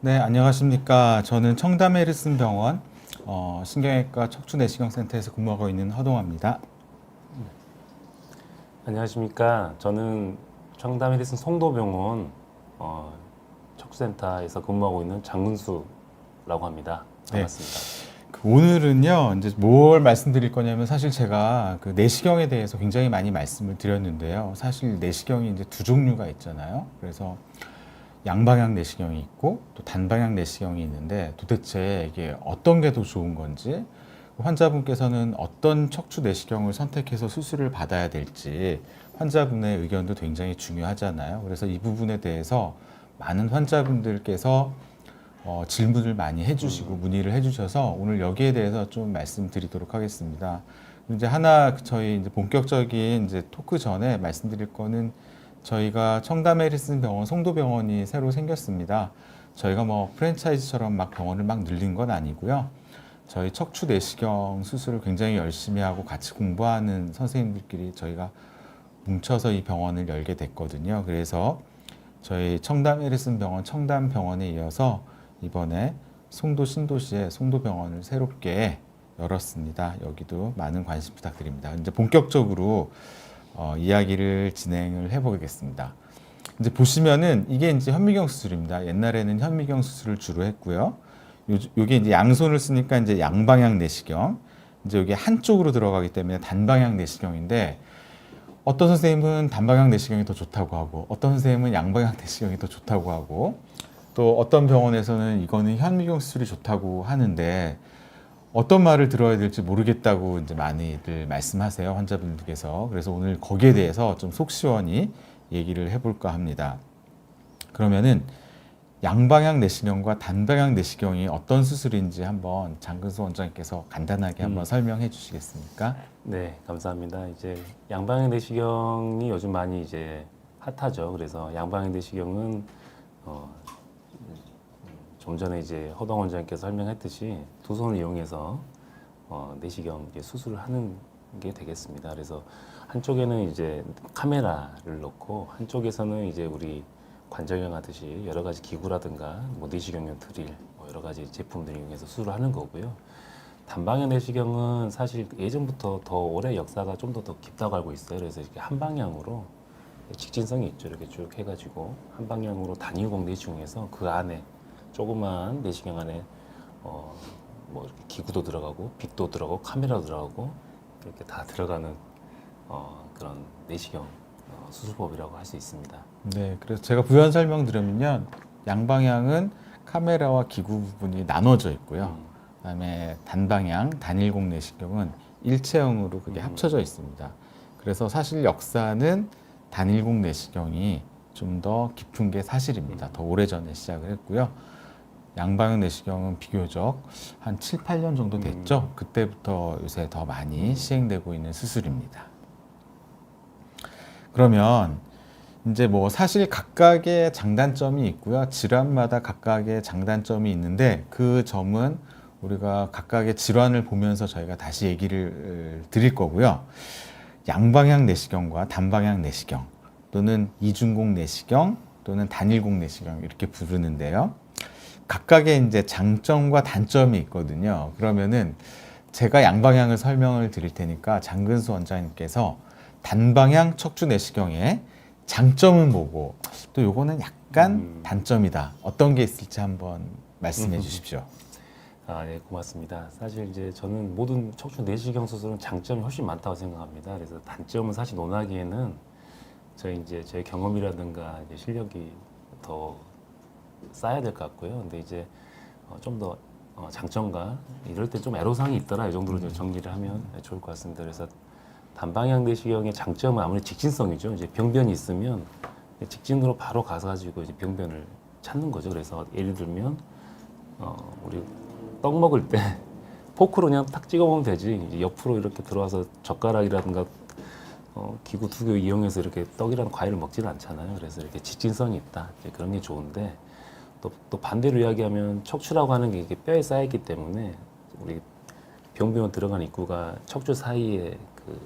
네, 안녕하십니까. 저는 청담 해리슨 병원 신경외과 척추내시경센터에서 근무하고 있는 허동화입니다. 안녕하십니까. 저는 청담 해리슨 송도병원 척수센터에서 근무하고 있는 장근수라고 합니다. 네, 반갑습니다. 오늘은요, 이제 뭘 말씀드릴 거냐면 사실 제가 그 내시경에 대해서 굉장히 많이 말씀을 드렸는데요. 사실 내시경이 이제 두 종류가 있잖아요. 그래서 양방향 내시경이 있고 또 단방향 내시경이 있는데 도대체 이게 어떤 게 더 좋은 건지 환자분께서는 어떤 척추 내시경을 선택해서 수술을 받아야 될지 환자분의 의견도 굉장히 중요하잖아요. 그래서 이 부분에 대해서 많은 환자분들께서 질문을 많이 해주시고 문의를 해주셔서 오늘 여기에 대해서 좀 말씀드리도록 하겠습니다. 이제 하나 저희 이제 본격적인 이제 토크 전에 말씀드릴 거는 저희가 청담 해리슨 병원 송도병원이 새로 생겼습니다. 저희가 뭐 프랜차이즈처럼 막 병원을 막 늘린 건 아니고요. 저희 척추 내시경 수술을 굉장히 열심히 하고 같이 공부하는 선생님들끼리 저희가 뭉쳐서 이 병원을 열게 됐거든요. 그래서 저희 청담 해리슨 병원 청담병원에 이어서 이번에 송도 신도시에 송도병원을 새롭게 열었습니다. 여기도 많은 관심 부탁드립니다. 이제 본격적으로 이야기를 진행을 해보겠습니다. 이제 보시면은 이게 이제 현미경 수술입니다. 옛날에는 현미경 수술을 주로 했고요. 요게 이제 양손을 쓰니까 이제 양방향 내시경. 이제 이게 한쪽으로 들어가기 때문에 단방향 내시경인데 어떤 선생님은 단방향 내시경이 더 좋다고 하고 어떤 선생님은 양방향 내시경이 더 좋다고 하고 또 어떤 병원에서는 이거는 현미경 수술이 좋다고 하는데 어떤 말을 들어야 될지 모르겠다고 이제 많이들 말씀하세요, 환자분들께서. 그래서 오늘 거기에 대해서 좀 속 시원히 얘기를 해볼까 합니다. 그러면은 양방향 내시경과 단방향 내시경이 어떤 수술인지 한번 장근수 원장님께서 간단하게 한번 설명해 주시겠습니까? 네, 감사합니다. 이제 양방향 내시경이 요즘 많이 이제 핫하죠. 그래서 양방향 내시경은 좀 전에 이제 허동 원장님께서 설명했듯이 두 손을 이용해서 내시경 이제 수술을 하는 게 되겠습니다. 그래서 한쪽에는 이제 카메라를 놓고 한쪽에서는 이제 우리 관절경 하듯이 여러 가지 기구라든가 뭐 내시경용 드릴 뭐 여러 가지 제품들 이용해서 수술을 하는 거고요. 단방향 내시경은 사실 예전부터 더 오래 역사가 좀 더 깊다고 알고 있어요. 그래서 이렇게 한 방향으로 직진성이 있죠. 이렇게 쭉 해가지고 한 방향으로 단일공 내시경에서 그 안에 조그만 내시경 안에 뭐 이렇게 기구도 들어가고 빛도 들어가고 카메라도 들어가고 이렇게 다 들어가는 그런 내시경 수술법이라고 할 수 있습니다. 네, 그래서 제가 부연 설명드리면요. 양방향은 카메라와 기구 부분이 나눠져 있고요. 그다음에 단방향, 단일공 내시경은 일체형으로 그게 합쳐져 있습니다. 그래서 사실 역사는 단일공 내시경이 좀 더 깊은 게 사실입니다. 더 오래전에 시작을 했고요. 양방향 내시경은 비교적 한 7, 8년 정도 됐죠. 그때부터 요새 더 많이 시행되고 있는 수술입니다. 그러면 이제 뭐 사실 각각의 장단점이 있고요. 질환마다 각각의 장단점이 있는데 그 점은 우리가 각각의 질환을 보면서 저희가 다시 얘기를 드릴 거고요. 양방향 내시경과 단방향 내시경 또는 이중공 내시경 또는 단일공 내시경 이렇게 부르는데요. 각각의 이제 장점과 단점이 있거든요. 그러면은 제가 양방향을 설명을 드릴 테니까 장근수 원장님께서 단방향 척추 내시경의 장점은 뭐고 또 요거는 약간 단점이다. 어떤 게 있을지 한번 말씀해 주십시오. 아, 네, 고맙습니다. 사실 이제 저는 모든 척추 내시경 수술은 장점이 훨씬 많다고 생각합니다. 그래서 단점은 사실 논하기에는 저희 경험이라든가 이제 실력이 더 쌓아야 될 것 같고요. 근데 이제 좀 더 장점과 이럴 때 좀 애로사항이 있더라 이 정도로 좀 정리를 하면 좋을 것 같습니다. 그래서 단방향 내시경의 장점은 아무래도 직진성이죠. 이제 병변이 있으면 직진으로 바로 가가지고 이제 병변을 찾는 거죠. 그래서 예를 들면 우리 떡 먹을 때 포크로 그냥 탁 찍어 먹으면 되지. 이제 옆으로 이렇게 들어와서 젓가락이라든가 기구 두 개 이용해서 이렇게 떡이라는 과일을 먹지는 않잖아요. 그래서 이렇게 직진성이 있다. 이제 그런 게 좋은데 또 반대로 이야기하면 척추라고 하는 게 이게 뼈에 쌓여있기 때문에 우리 병변 들어간 입구가 척추 사이에 그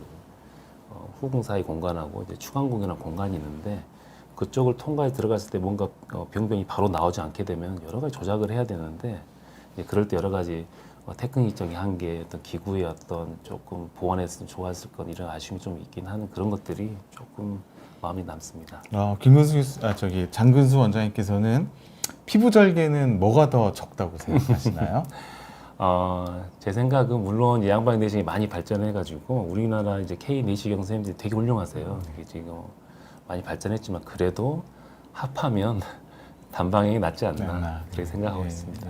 후궁 사이 공간하고 이제 추간공이라는 공간이 있는데 그쪽을 통과해 들어갔을 때 뭔가 병변이 바로 나오지 않게 되면 여러 가지 조작을 해야 되는데 이제 그럴 때 여러 가지 테크닉적인 한계, 어떤 기구의 어떤 조금 보완했으면 좋았을 건 이런 아쉬움이 좀 있긴 하는 그런 것들이 조금 마음이 남습니다. 장근수 원장님께서는 피부 절개는 뭐가 더 적다고 생각하시나요? 제 생각은 물론 예양방 내시경이 많이 발전해가지고 우리나라 이제 K 내시경 선생님들이 되게 훌륭하세요. 되게 지금 많이 발전했지만 그래도 합하면 단방향이 낫지 않나 그렇게 생각하고 있습니다.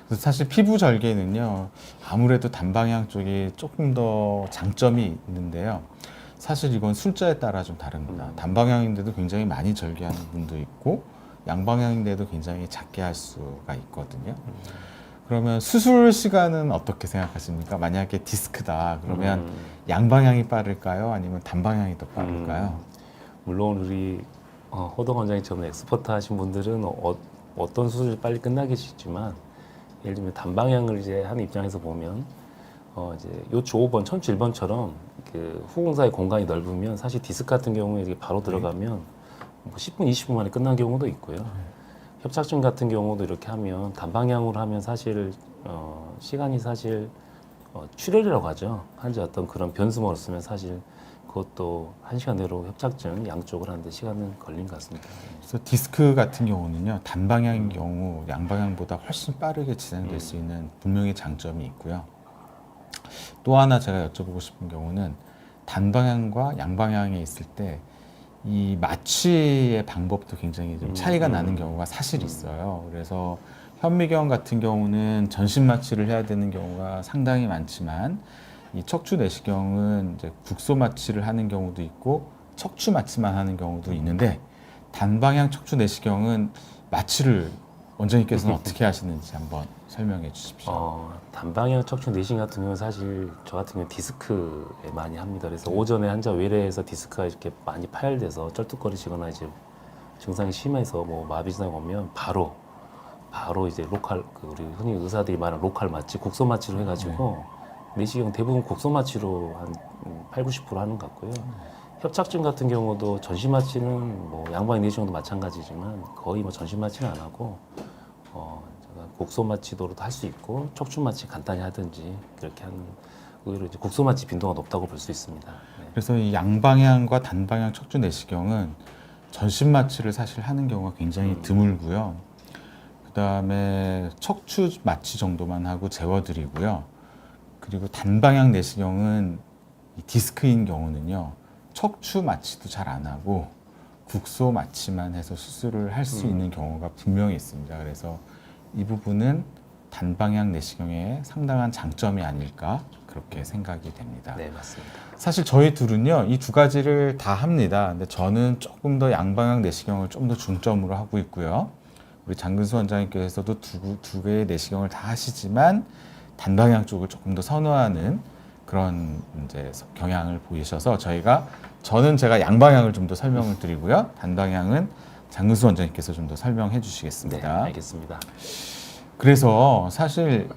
그래서 사실 피부 절개는요, 아무래도 단방향 쪽이 조금 더 장점이 있는데요. 사실 이건 숫자에 따라 좀 다릅니다. 단방향인데도 굉장히 많이 절개하는 분도 있고 양방향인데도 굉장히 작게 할 수가 있거든요. 그러면 수술 시간은 어떻게 생각하십니까? 만약에 디스크다 그러면 양방향이 빠를까요? 아니면 단방향이 더 빠를까요? 물론 우리 호동 원장님처럼 엑스퍼트 하신 분들은 어떤 수술이 빨리 끝나겠지만 예를 들면 단방향을 이제 하는 입장에서 보면 이제 요추 5번, 천추 1번처럼 그 후궁사의 공간이 넓으면 사실 디스크 같은 경우에 이게 바로 들어가면 뭐 10분, 20분 만에 끝난 경우도 있고요. 협착증 같은 경우도 이렇게 하면 단방향으로 하면 사실 시간이 사실 출혈이라고 하죠. 환자 어떤 그런 변수만 없으면 사실 그것도 1시간 내로 협착증 양쪽을 하는데 시간은 걸린 것 같습니다. 그래서 디스크 같은 경우는요, 단방향인 경우 양방향보다 훨씬 빠르게 진행될 수 있는 분명히 장점이 있고요. 또 하나 제가 여쭤보고 싶은 경우는 단방향과 양방향에 있을 때 이 마취의 방법도 굉장히 좀 차이가 나는 경우가 사실 있어요. 그래서 현미경 같은 경우는 전신 마취를 해야 되는 경우가 상당히 많지만 이 척추 내시경은 이제 국소 마취를 하는 경우도 있고 척추 마취만 하는 경우도 있는데 단방향 척추 내시경은 마취를 원장님께서는 어떻게 하시는지 한번 설명해 주십시오. 단방향 척추 내시경 같은 경우는 사실 저 같은 경우는 디스크에 많이 합니다. 그래서 오전에 환자 외래에서 디스크가 이렇게 많이 파열돼서 쩔뚝거리시거나 이제 증상이 심해서 뭐 마비 증상이 오면 바로 이제 로컬 우리 흔히 의사들이 말하는 로컬 마취, 국소 마취로 해가지고 내시경 대부분 국소 마취로 한 8, 90% 하는 것 같고요. 협착증 같은 경우도 전신 마취는 뭐 양방향 내시경도 마찬가지지만 거의 뭐 전신 마취는 안 하고 국소 마취도로도 할 수 있고 척추 마취 간단히 하든지 그렇게 하는 의외로 이제 국소 마취 빈도가 높다고 볼 수 있습니다. 네. 그래서 이 양방향과 단방향 척추 내시경은 전신 마취를 사실 하는 경우가 굉장히 드물고요. 그다음에 척추 마취 정도만 하고 재워드리고요. 그리고 단방향 내시경은 이 디스크인 경우는요, 척추 마취도 잘 안 하고 국소 마취만 해서 수술을 할 수 있는 경우가 분명히 있습니다. 그래서 이 부분은 단방향 내시경의 상당한 장점이 아닐까 그렇게 생각이 됩니다. 네, 맞습니다. 사실 저희 둘은요, 이 두 가지를 다 합니다. 근데 저는 조금 더 양방향 내시경을 좀 더 중점으로 하고 있고요. 우리 장근수 원장님께서도 두 개의 내시경을 다 하시지만 단방향 쪽을 조금 더 선호하는 그런 이제 경향을 보이셔서 저는 제가 양방향을 좀 더 설명을 드리고요. 단방향은 장근수 원장님께서 좀 더 설명해 주시겠습니다. 네, 알겠습니다. 그래서 사실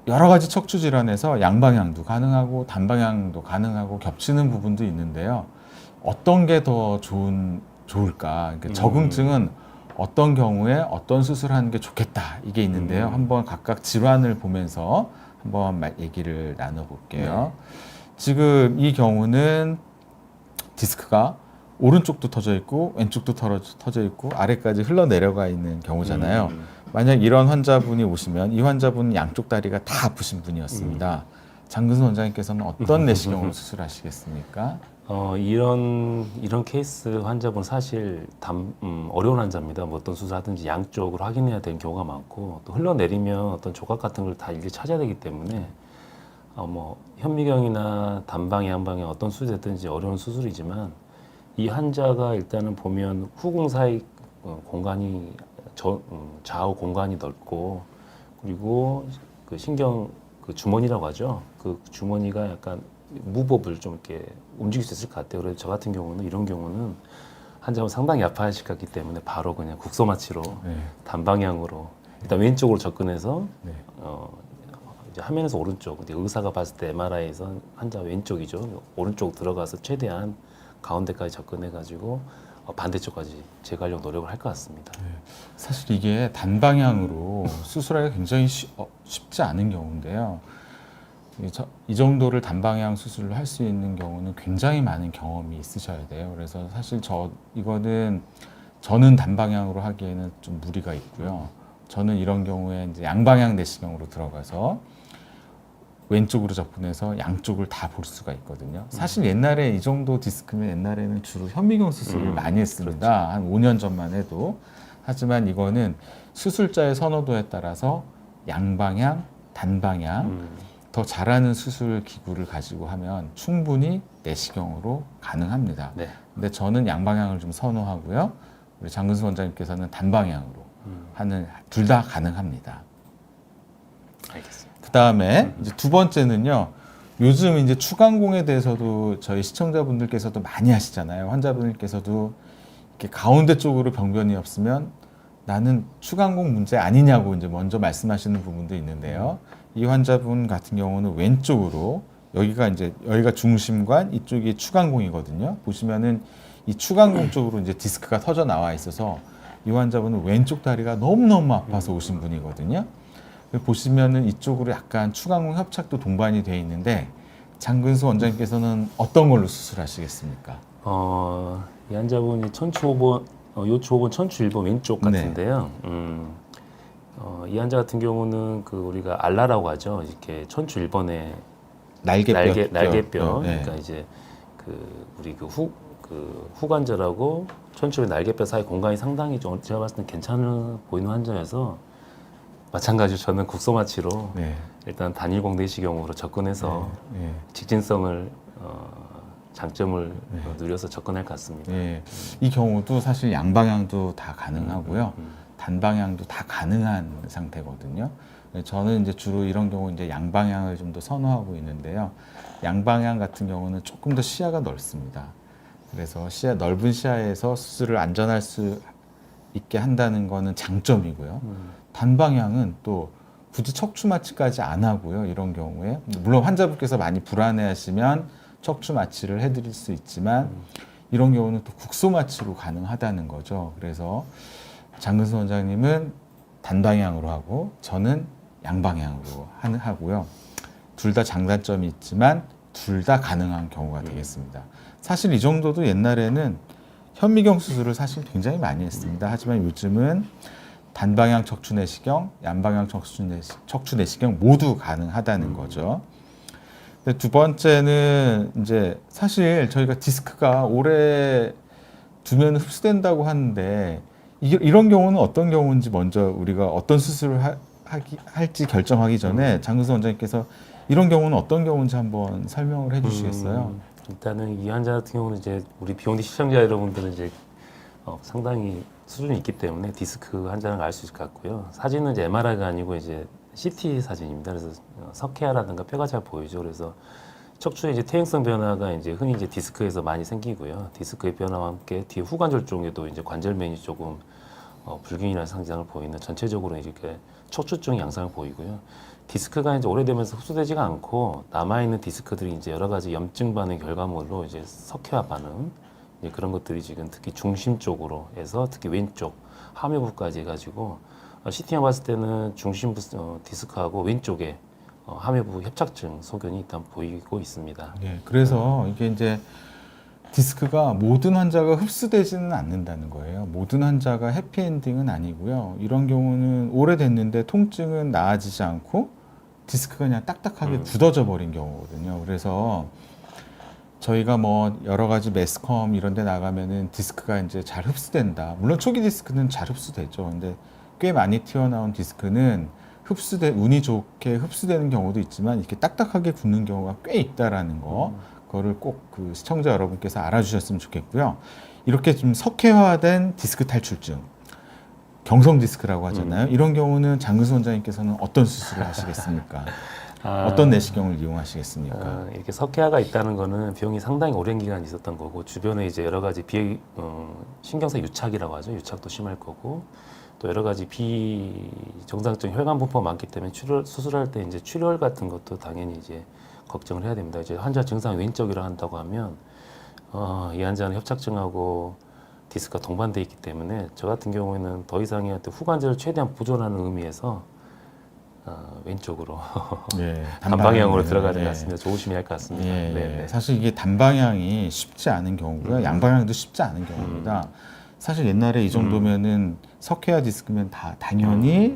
여러 가지 척추 질환에서 양방향도 가능하고 단방향도 가능하고 겹치는 부분도 있는데요. 어떤 게 더 좋을까? 그러니까 적응증은 어떤 경우에 어떤 수술하는 게 좋겠다 이게 있는데요. 한번 각각 질환을 보면서 한번 얘기를 나눠볼게요. 지금 이 경우는 디스크가 오른쪽도 터져 있고 왼쪽도 터져 있고 아래까지 흘러내려가 있는 경우잖아요. 만약 이런 환자분이 오시면 이 환자분은 양쪽 다리가 다 아프신 분이었습니다. 장근수 원장님께서는 어떤 내시경으로 수술하시겠습니까? 이런 케이스 환자분 사실 어려운 환자입니다. 뭐 어떤 수술하든지 양쪽으로 확인해야 되는 경우가 많고 또 흘러내리면 어떤 조각 같은 걸 다 일일이 찾아야 되기 때문에 뭐 현미경이나 단방향, 양방향 어떤 수술이 됐든지 어려운 수술이지만 이 환자가 일단은 보면 후궁 사이 공간이 좌우 공간이 넓고 그리고 그 신경 그 주머니라고 하죠. 그 주머니가 약간 무법을 좀 이렇게 움직일 수 있을 것 같아요. 그래서 저 같은 경우는 이런 경우는 환자분 상당히 아파하실 것 같기 때문에 바로 그냥 국소 마취로 단방향으로 일단 왼쪽으로 접근해서 이제 화면에서 오른쪽, 근데 의사가 봤을 때 MRI에서 환자 왼쪽이죠. 오른쪽 들어가서 최대한 가운데까지 접근해가지고 반대쪽까지 제거하려고 노력을 할 것 같습니다. 사실 이게 단방향으로 수술하기가 굉장히 쉽지 않은 경우인데요. 이 정도를 단방향 수술을 할 수 있는 경우는 굉장히 많은 경험이 있으셔야 돼요. 그래서 사실 저는 단방향으로 하기에는 좀 무리가 있고요. 저는 이런 경우에 이제 양방향 내시경으로 들어가서 왼쪽으로 접근해서 양쪽을 다 볼 수가 있거든요. 사실 옛날에 이 정도 디스크면 옛날에는 주로 현미경 수술을 많이 했습니다. 그렇죠. 한 5년 전만 해도. 하지만 이거는 수술자의 선호도에 따라서 양방향, 단방향 더 잘하는 수술 기구를 가지고 하면 충분히 내시경으로 가능합니다. 네. 근데 저는 양방향을 좀 선호하고요. 우리 장근수 원장님께서는 단방향으로 하는 둘 다 가능합니다. 알겠습니다. 그 다음에 이제 두 번째는요. 요즘 이제 추간공에 대해서도 저희 시청자분들께서도 많이 하시잖아요. 환자분들께서도 이렇게 가운데 쪽으로 병변이 없으면 나는 추간공 문제 아니냐고 이제 먼저 말씀하시는 부분도 있는데요. 이 환자분 같은 경우는 왼쪽으로 여기가 중심관, 이쪽이 추간공이거든요. 보시면은 이 추간공 쪽으로 이제 디스크가 터져 나와 있어서 이 환자분은 왼쪽 다리가 너무너무 아파서 오신 분이거든요. 보시면은 이쪽으로 약간 추간공 협착도 동반이 돼 있는데 장근수 원장님께서는 어떤 걸로 수술하시겠습니까? 이 환자분이 천추 5번, 요추 5번, 천추 1번 왼쪽 같은데요. 이 환자 같은 경우는 그 우리가 알라라고 하죠. 이렇게 천추 1번에 날개뼈. 네. 그러니까 이제 우리 후관절하고 천추의 날개뼈 사이 공간이 상당히 좀 제가 봤을 때 괜찮아 보이는 환자여서 마찬가지로 저는 국소마취로 네. 일단 단일공 내시경으로 접근해서 네. 직진성을 장점을 누려서 접근할 것 같습니다. 네. 이 경우도 사실 양방향도 다 가능하고요. 단방향도 다 가능한 상태거든요. 저는 이제 주로 이런 경우 이제 양방향을 좀 더 선호하고 있는데요. 양방향 같은 경우는 조금 더 시야가 넓습니다. 그래서 넓은 시야에서 수술을 안전할 수 있게 한다는 거는 장점이고요. 단방향은 또 굳이 척추 마취까지 안 하고요. 이런 경우에 물론 환자분께서 많이 불안해하시면 척추 마취를 해드릴 수 있지만 이런 경우는 또 국소 마취로 가능하다는 거죠. 그래서 장근수 원장님은 단방향으로 하고 저는 양방향으로 하고요. 둘 다 장단점이 있지만 둘 다 가능한 경우가 되겠습니다. 사실 이 정도도 옛날에는 현미경 수술을 사실 굉장히 많이 했습니다. 하지만 요즘은 단방향 척추 내시경, 양방향 척추 내시경 모두 가능하다는 거죠. 근데 두 번째는 이제 사실 저희가 디스크가 오래 두면 흡수된다고 하는데 이런 경우는 어떤 경우인지 먼저 우리가 어떤 수술을 할지 결정하기 전에 장근수 원장님께서 이런 경우는 어떤 경우인지 한번 설명을 해주시겠어요? 일단은 이 환자 같은 경우는 이제 우리 비용디 시청자 여러분들은 이제 상당히 수준이 있기 때문에 디스크 환자는 알 수 있을 것 같고요. 사진은 이제 MRI가 아니고 이제 CT 사진입니다. 그래서 석회화라든가 뼈가 잘 보이죠. 그래서 척추의 이제 퇴행성 변화가 이제 흔히 이제 디스크에서 많이 생기고요. 디스크의 변화와 함께 뒤에 후관절 쪽에도 이제 관절면이 조금 불균이한 상장을 보이는 전체적으로 이렇게 척추증 양상을 보이고요. 디스크가 이제 오래되면서 흡수되지가 않고 남아있는 디스크들이 이제 여러 가지 염증 반응 결과물로 이제 석회화 반응 그런 것들이 지금 특히 중심 쪽으로 해서 특히 왼쪽 하매부까지 해가지고 CT만 봤을 때는 중심부 디스크하고 왼쪽에 하매부 협착증 소견이 일단 보이고 있습니다. 네, 그래서 이게 이제 디스크가 모든 환자가 흡수되지는 않는다는 거예요. 모든 환자가 해피엔딩은 아니고요. 이런 경우는 오래됐는데 통증은 나아지지 않고 디스크가 그냥 딱딱하게 굳어져 버린 경우거든요. 그래서 저희가 뭐 여러 가지 매스컴 이런 데 나가면은 디스크가 이제 잘 흡수된다. 물론 초기 디스크는 잘 흡수되죠. 근데 꽤 많이 튀어나온 디스크는 운이 좋게 흡수되는 경우도 있지만 이렇게 딱딱하게 굳는 경우가 꽤 있다라는 거. 그거를 꼭 그 시청자 여러분께서 알아주셨으면 좋겠고요. 이렇게 좀 석회화된 디스크 탈출증, 경성 디스크라고 하잖아요. 이런 경우는 장근수 원장님께서는 어떤 수술을 하시겠습니까? 어떤 내시경을 이용하시겠습니까? 이렇게 석회화가 있다는 거는 비용이 상당히 오랜 기간 있었던 거고 주변에 이제 여러 가지 신경성 유착이라고 하죠. 유착도 심할 거고 또 여러 가지 비정상적인 혈관 분포가 많기 때문에 수술할 때 이제 출혈 같은 것도 당연히 이제 걱정을 해야 됩니다. 이제 환자 증상이 왼쪽이라 한다고 하면 이 환자는 협착증하고 디스크가 동반돼 있기 때문에 저 같은 경우에는 더 이상의 어떤 후관절을 최대한 보존하는 의미에서 왼쪽으로 예, 단방향으로 들어가는 예. 것 같습니다. 조심해야 할 것 같습니다. 예, 네. 사실 이게 단방향이 쉽지 않은 경우고요. 양방향도 쉽지 않은 경우입니다. 사실 옛날에 이 정도면은 석회화 디스크면 다 당연히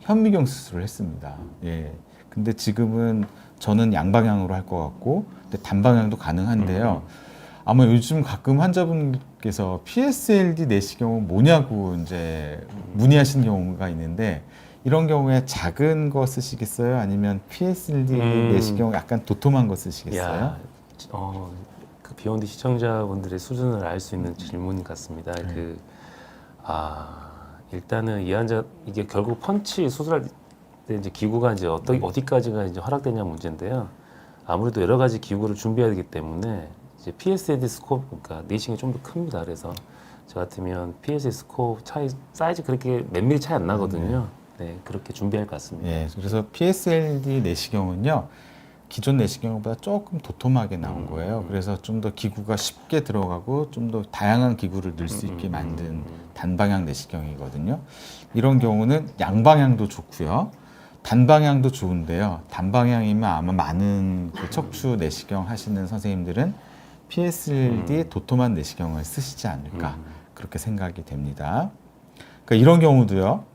현미경 수술을 했습니다. 예. 근데 지금은 저는 양방향으로 할 것 같고, 근데 단방향도 가능한데요. 아마 요즘 가끔 환자분께서 PSLD 내시경은 뭐냐고 이제 문의하시는 경우가 있는데, 이런 경우에 작은 거 쓰시겠어요? 아니면 PSLD 내시경 약간 도톰한 거 쓰시겠어요? 야, 그 비욘드 시청자분들의 수준을 알 수 있는 질문 같습니다. 일단은 이 환자 이게 결국 펀치 수술할 때 이제 기구가 이제 어디까지가 이제 허락되냐 문제인데요. 아무래도 여러 가지 기구를 준비해야 되기 때문에 이제 PSLD 스코프, 그러니까 내시경이 좀 더 큽니다. 그래서 저 같으면 PSLD 스코프 사이즈 그렇게 몇 미리 차이 안 나거든요. 네, 그렇게 준비할 것 같습니다. 예, 그래서 PSLD 내시경은요, 기존 내시경보다 조금 도톰하게 나온 거예요. 그래서 좀 더 기구가 쉽게 들어가고 좀 더 다양한 기구를 넣을 수 있게 만든 단방향 내시경이거든요. 이런 경우는 양방향도 좋고요. 단방향도 좋은데요. 단방향이면 아마 많은 그 척추 내시경 하시는 선생님들은 PSLD 도톰한 내시경을 쓰시지 않을까 그렇게 생각이 됩니다. 그러니까 이런 경우도요.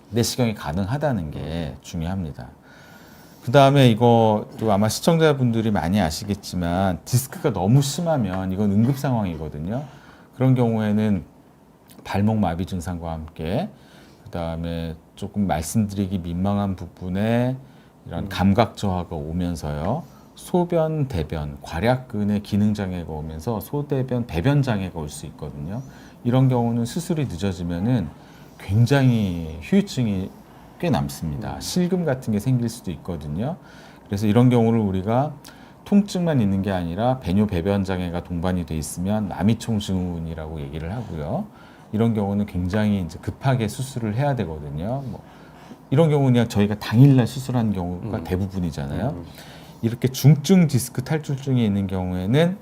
내시경이 가능하다는 게 중요합니다. 그 다음에 이것도 아마 시청자분들이 많이 아시겠지만 디스크가 너무 심하면 이건 응급 상황이거든요. 그런 경우에는 발목 마비 증상과 함께 그 다음에 조금 말씀드리기 민망한 부분에 이런 감각 저하가 오면서요. 소변, 대변, 괄약근의 기능 장애가 오면서 소대변, 배변 장애가 올 수 있거든요. 이런 경우는 수술이 늦어지면은 굉장히 후유증이 꽤 남습니다. 실금 같은 게 생길 수도 있거든요. 그래서 이런 경우를 우리가 통증만 있는 게 아니라 배뇨 배변 장애가 동반이 돼 있으면 남이총 증후군이라고 얘기를 하고요. 이런 경우는 굉장히 이제 급하게 수술을 해야 되거든요. 뭐 이런 경우는 그냥 저희가 당일날 수술하는 경우가 대부분이잖아요. 이렇게 중증 디스크 탈출증이 있는 경우에는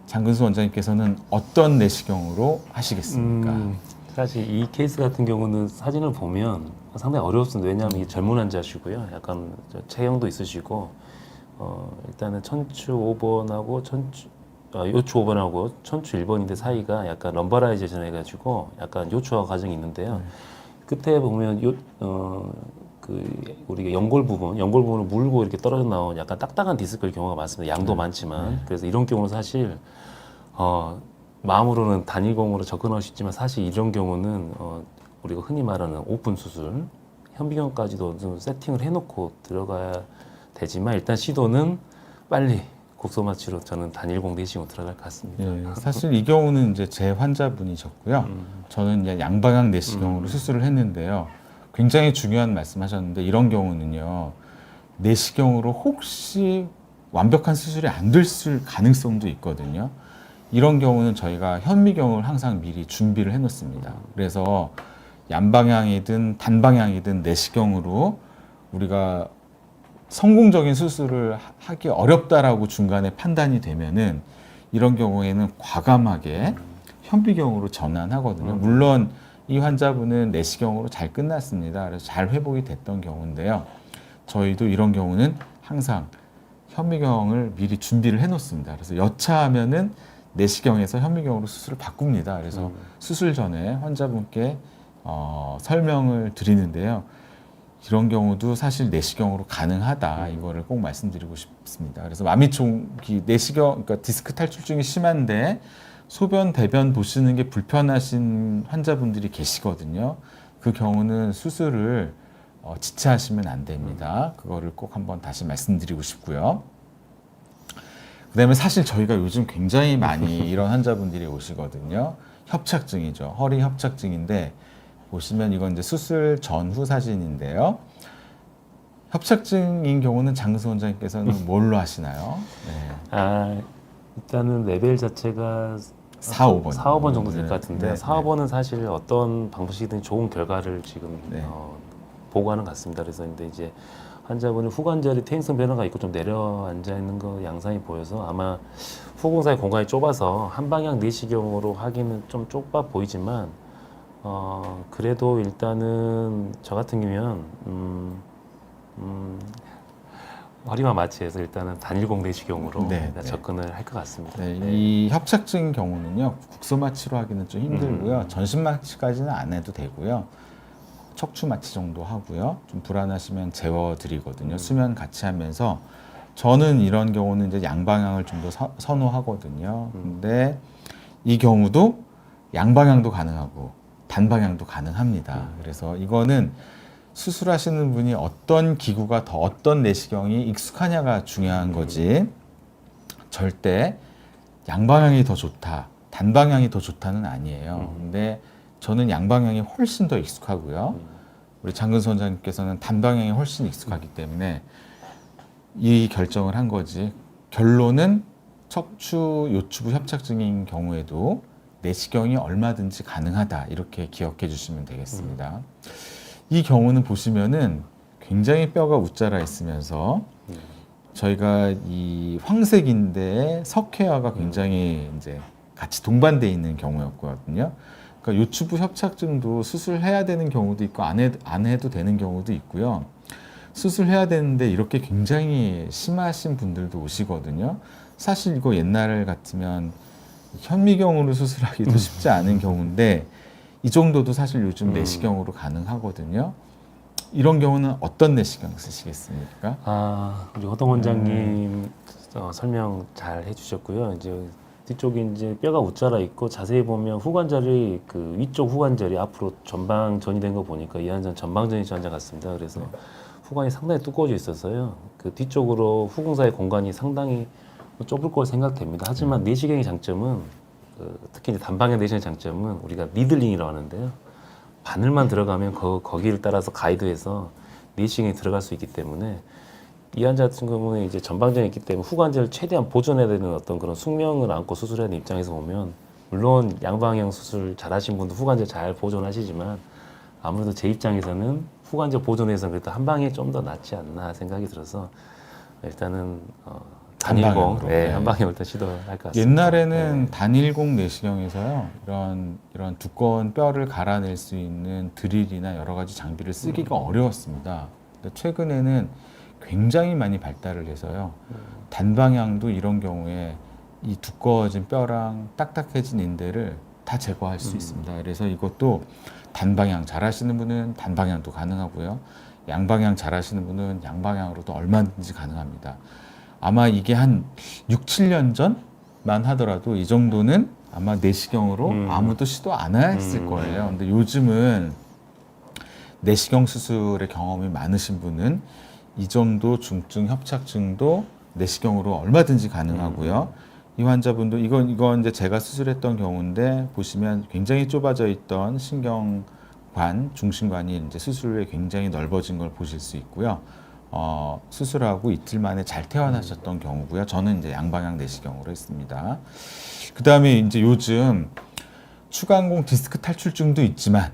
장근수 원장님께서는 어떤 내시경으로 하시겠습니까? 사실 이 케이스 같은 경우는 사진을 보면 상당히 어려웠습니다. 왜냐하면 이게 젊은 환자시고요. 약간 체형도 있으시고 일단은 천추 5번하고 요추 5번하고 천추 1번인데 사이가 약간 럼바라이제이션 해가지고 약간 요추화 과정이 있는데요. 끝에 보면 우리가 연골 부분을 물고 이렇게 떨어져 나온 약간 딱딱한 디스크일 경우가 많습니다. 양도 많지만. 그래서 이런 경우는 사실 마음으로는 단일공으로 접근하고 싶지만 사실 이런 경우는 우리가 흔히 말하는 오픈 수술, 현미경까지도 좀 세팅을 해놓고 들어가야 되지만 일단 시도는 빨리 국소마취로 저는 단일공 내시경으로 들어갈 것 같습니다. 예, 사실 이 경우는 이제 제 환자분이셨고요. 저는 이제 양방향 내시경으로 수술을 했는데요. 굉장히 중요한 말씀하셨는데 이런 경우는요. 내시경으로 혹시 완벽한 수술이 안 될 가능성도 있거든요. 이런 경우는 저희가 현미경을 항상 미리 준비를 해 놓습니다. 그래서 양방향이든 단방향이든 내시경으로 우리가 성공적인 수술을 하기 어렵다라고 중간에 판단이 되면은 이런 경우에는 과감하게 현미경으로 전환하거든요. 물론 이 환자분은 내시경으로 잘 끝났습니다. 그래서 잘 회복이 됐던 경우인데요. 저희도 이런 경우는 항상 현미경을 미리 준비를 해 놓습니다. 그래서 여차하면은 내시경에서 현미경으로 수술을 바꿉니다. 그래서 수술 전에 환자분께 설명을 드리는데요. 이런 경우도 사실 내시경으로 가능하다. 이거를 꼭 말씀드리고 싶습니다. 그래서 마미총기 내시경, 그러니까 디스크 탈출증이 심한데 소변, 대변 보시는 게 불편하신 환자분들이 계시거든요. 그 경우는 수술을 지체하시면 안 됩니다. 그거를 꼭 한번 다시 말씀드리고 싶고요. 그다음에 사실 저희가 요즘 굉장히 많이 이런 환자분들이 오시거든요. 협착증이죠. 허리 협착증인데 보시면 이건 이제 수술 전후 사진인데요. 협착증인 경우는 장근수 원장님께서는 뭘로 하시나요? 네. 일단은 레벨 자체가 4, 5번. 4, 5번 정도 될 것 같은데 네, 4, 5번은 사실 어떤 방법이든 좋은 결과를 지금 네. 보고하는 것 같습니다. 그래서 근데 이제 환자분이 후관절이 퇴행성 변화가 있고 좀 내려앉아 있는 거 양상이 보여서 아마 후공사의 공간이 좁아서 한 방향 내시경으로 하기는 좀 좁아 보이지만 그래도 일단은 저 같은 경우면 허리와 마취해서 일단은 단일공 내시경으로 네, 네. 접근을 할 것 같습니다. 네, 이 협착증 경우는요, 국소 마취로 하기는 좀 힘들고요. 전신 마취까지는 안 해도 되고요. 척추 마취 정도 하고요. 좀 불안하시면 재워드리거든요. 수면 같이 하면서 저는 이런 경우는 이제 양방향을 좀 더 선호하거든요. 근데 이 경우도 양방향도 가능하고 단방향도 가능합니다. 그래서 이거는 수술하시는 분이 어떤 기구가 더 어떤 내시경이 익숙하냐가 중요한 거지 절대 양방향이 더 좋다, 단방향이 더 좋다는 아니에요. 근데 저는 양방향이 훨씬 더 익숙하고요. 우리 장근수 원장님께서는 단방향이 훨씬 익숙하기 때문에 이 결정을 한 거지. 결론은 척추 요추부 협착증인 경우에도 내시경이 얼마든지 가능하다, 이렇게 기억해 주시면 되겠습니다. 이 경우는 보시면은 굉장히 뼈가 웃자라 있으면서 저희가 이 황색인대의 석회화가 굉장히 이제 같이 동반돼 있는 경우였거든요. 그러니까 요추부 협착증도 수술해야 되는 경우도 있고 안 해도 되는 경우도 있고요. 수술해야 되는데 이렇게 굉장히 심하신 분들도 오시거든요. 사실 이거 옛날 같으면 현미경으로 수술하기도 쉽지 않은 경우인데 이 정도도 사실 요즘 내시경으로 가능하거든요. 이런 경우는 어떤 내시경 쓰시겠습니까? 우리 호동 원장님 설명 잘 해주셨고요. 이제 뒤쪽에 이제 뼈가 웃자라 있고 자세히 보면 후관절이 그 위쪽 후관절이 앞으로 전방전이 된 거 보니까 이 환자는 전방전이 환자 같습니다. 그래서 후관이 상당히 두꺼워져 있어서요. 그 뒤쪽으로 후궁사의 공간이 상당히 좁을 걸 생각됩니다. 하지만 내시경의 장점은 특히 이제 단방향 내시경의 장점은 우리가 니들링이라고 하는데요. 바늘만 들어가면 거기를 따라서 가이드해서 내시경이 들어갈 수 있기 때문에 이 환자 같은 경우는 이제 전방전이 있기 때문에 후관절을 최대한 보존해야 되는 어떤 그런 숙명을 안고 수술해야 되는 입장에서 보면 물론 양방향 수술 잘하신 분도 후관절 잘 보존하시지만 아무래도 제 입장에서는 후관절 보존에서는 그래도 한 방에 좀 더 낫지 않나 생각이 들어서 일단은 단일공, 단방향으로, 네. 한 방향을 일단 시도할 것 같습니다. 옛날에는 네. 단일공 내시경에서요, 이런 두꺼운 뼈를 갈아낼 수 있는 드릴이나 여러 가지 장비를 쓰기가 어려웠습니다. 근데 최근에는 굉장히 많이 발달을 해서요, 단방향도 이런 경우에 이 두꺼워진 뼈랑 딱딱해진 인대를 다 제거할 수 있습니다. 그래서 이것도 단방향 잘 하시는 분은 단방향도 가능하고요, 양방향 잘 하시는 분은 양방향으로도 얼마든지 가능합니다. 아마 이게 한 6, 7년 전만 하더라도 이 정도는 아마 내시경으로 아무도 시도 안 했을 거예요. 근데 요즘은 내시경 수술의 경험이 많으신 분은 이 정도 중증 협착증도 내시경으로 얼마든지 가능하고요. 이 환자분도 이건 이제 제가 수술했던 경우인데 보시면 굉장히 좁아져 있던 신경관, 중심관이 이제 수술 후에 굉장히 넓어진 걸 보실 수 있고요. 수술하고 이틀 만에 잘 퇴원하셨던 경우고요. 저는 이제 양방향 내시경으로 했습니다. 그 다음에 이제 요즘 추간공 디스크 탈출증도 있지만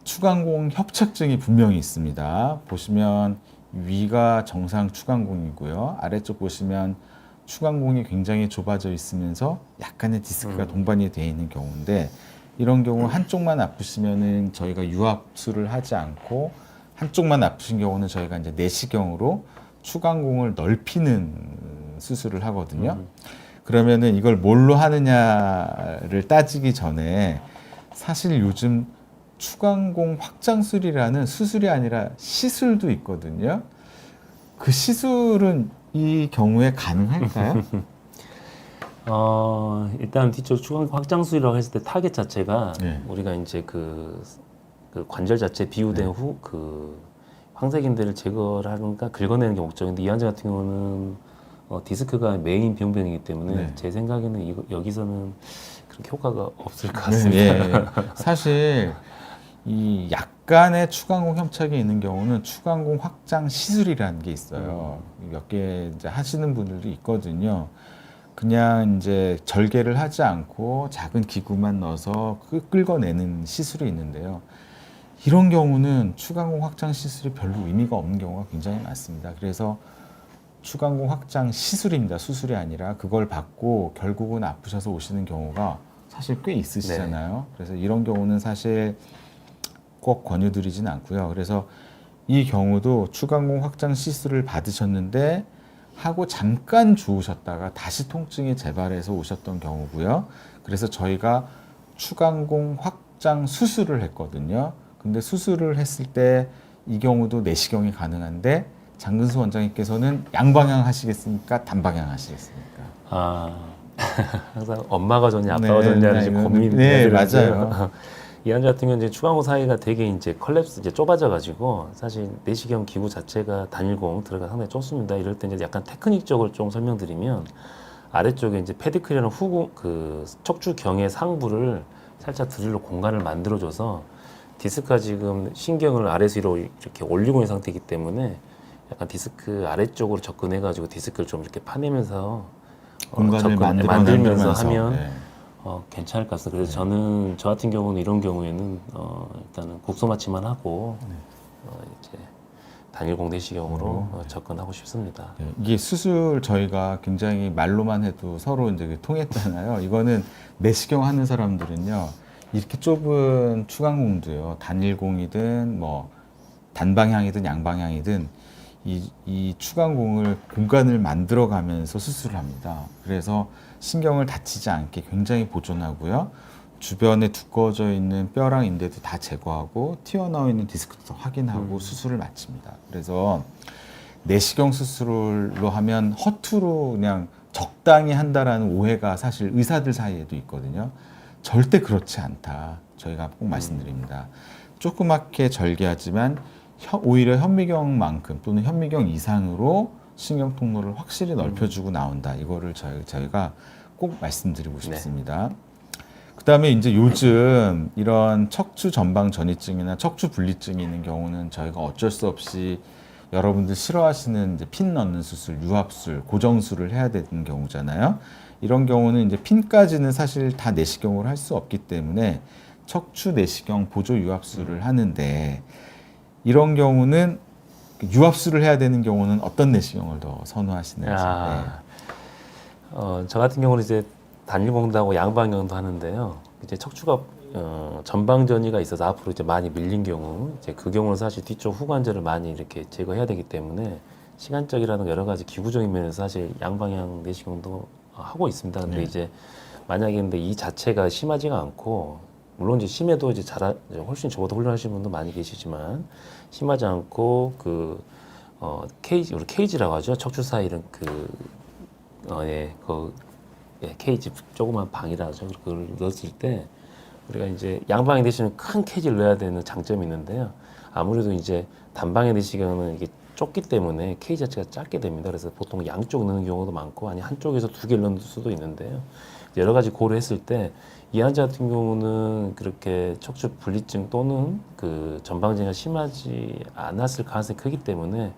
추간공 협착증이 분명히 있습니다. 보시면 위가 정상 추간공이고요. 아래쪽 보시면 추간공이 굉장히 좁아져 있으면서 약간의 디스크가 동반이 되어 있는 경우인데 이런 경우 한쪽만 아프시면은 저희가 유압수를 하지 않고 한쪽만 아프신 경우는 저희가 이제 내시경으로 추간공을 넓히는 수술을 하거든요. 그러면은 이걸 뭘로 하느냐를 따지기 전에 사실 요즘 추간공 확장술이라는 수술이 아니라 시술도 있거든요. 그 시술은 이 경우에 가능할까요? 일단 뒤쪽 추간공 확장술이라고 했을 때 타겟 자체가 네. 우리가 이제 그 관절 자체 비유된 후 그 황색인대를 제거를 하는가 긁어내는 게 목적인데 이 환자 같은 경우는 디스크가 메인 병변이기 때문에 네. 제 생각에는 여기서는 그렇게 효과가 없을 것 네, 같습니다. 예. 사실 이 약간의 추간공 협착이 있는 경우는 추간공 확장 시술이라는 게 있어요. 몇 개 이제 하시는 분들도 있거든요. 그냥 이제 절개를 하지 않고 작은 기구만 넣어서 끌어내는 시술이 있는데요. 이런 경우는 추간공 확장 시술이 별로 의미가 없는 경우가 굉장히 많습니다. 그래서 추간공 확장 시술입니다. 수술이 아니라 그걸 받고 결국은 아프셔서 오시는 경우가 사실 꽤 있으시잖아요. 그래서 이런 경우는 사실 꼭 권유드리진 않고요. 그래서 이 경우도 추간공 확장 시술을 받으셨는데 하고 잠깐 주무셨다가 다시 통증이 재발해서 오셨던 경우고요. 그래서 저희가 추간공 확장 수술을 했거든요. 근데 수술을 했을 때 이 경우도 내시경이 가능한데 장근수 원장님께서는 양방향 하시겠습니까? 단방향 하시겠습니까? 아, 항상 엄마가 좋냐 아빠가 네, 좋냐를 네, 지금 고민이 네, 되는데요. 맞아요. 이 환자 같은 경우는 이제 추간고 사이가 되게 이제 컬랩스 이제 좁아져가지고 사실 내시경 기구 자체가 단일공 들어가 상당히 좁습니다. 이럴 때 이제 약간 테크닉적으로 좀 설명드리면 아래쪽에 이제 페디클이라는 후구 그 척추경의 상부를 살짝 드릴로 공간을 만들어줘서 디스크가 지금 신경을 아래에서 위로 이렇게 올리고 있는 상태이기 때문에 약간 디스크 아래쪽으로 접근해가지고 디스크를 좀 이렇게 파내면서 공간을 만들면서 하면 네. 괜찮을 것 같습니다. 그래서 저는 저 같은 경우는 이런 경우에는 일단은 국소 마취만 하고 이제 단일공 내시경으로 접근하고 싶습니다. 네, 이게 수술 저희가 굉장히 말로만 해도 서로 이제 통했잖아요. 이거는 내시경 하는 사람들은요, 이렇게 좁은 추간공도요, 단일공이든 뭐 단방향이든 양방향이든 이 추간공을 공간을 만들어 가면서 수술을 합니다. 그래서 신경을 다치지 않게 굉장히 보존하고요. 주변에 두꺼워져 있는 뼈랑 인대도 다 제거하고 튀어나와 있는 디스크도 확인하고 수술을 마칩니다. 그래서 내시경 수술로 하면 허투루 그냥 적당히 한다라는 오해가 사실 의사들 사이에도 있거든요. 절대 그렇지 않다. 저희가 꼭 말씀드립니다. 조그맣게 절개하지만 오히려 현미경만큼 또는 현미경 이상으로 신경 통로를 확실히 넓혀주고 나온다. 이거를 저희가 꼭 말씀드리고 싶습니다. 그다음에 이제 요즘 이런 척추 전방 전이증이나 척추 분리증이 있는 경우는 저희가 어쩔 수 없이 여러분들 싫어하시는 이제 핀 넣는 수술, 유합술, 고정술을 해야 되는 경우잖아요. 이런 경우는 이제 핀까지는 사실 다 내시경으로 할 수 없기 때문에 척추 내시경 보조 유합술을 하는데, 이런 경우는 유합술을 해야 되는 경우는 어떤 내시경을 더 선호하시는지. 저 같은 경우는 이제 단일공도 하고 양방향도 하는데요. 이제 척추가 전방 전이가 있어서 앞으로 이제 많이 밀린 경우, 이제 그 경우는 사실 뒤쪽 후관절을 많이 이렇게 제거해야 되기 때문에 시간적이라는 여러 가지 기구적인 면에서 사실 양방향 내시경도 하고 있습니다. 근데 이제 만약에 근데 이 자체가 심하지가 않고, 물론 이제 심해도 이제 훨씬 저보다 훌륭하신 분도 많이 계시지만 심하지 않고 케이지, 우리 케이지라고 하죠. 척추 사이는 케이지 조그만 방이라죠. 그걸 넣었을 때 우리가 이제 양방향 내시경은 큰 케이지를 넣어야 되는 장점이 있는데요. 아무래도 이제 단방향 내시경은 이게 좁기 때문에 케이지 자체가 짧게 됩니다. 그래서 보통 양쪽 넣는 경우도 많고, 아니 한쪽에서 두 개를 넣을 수도 있는데요. 여러 가지 고려했을 때 이 환자 같은 경우는 그렇게 척추 분리증 또는 그 전방전이가 심하지 않았을 가능성이 크기 때문에,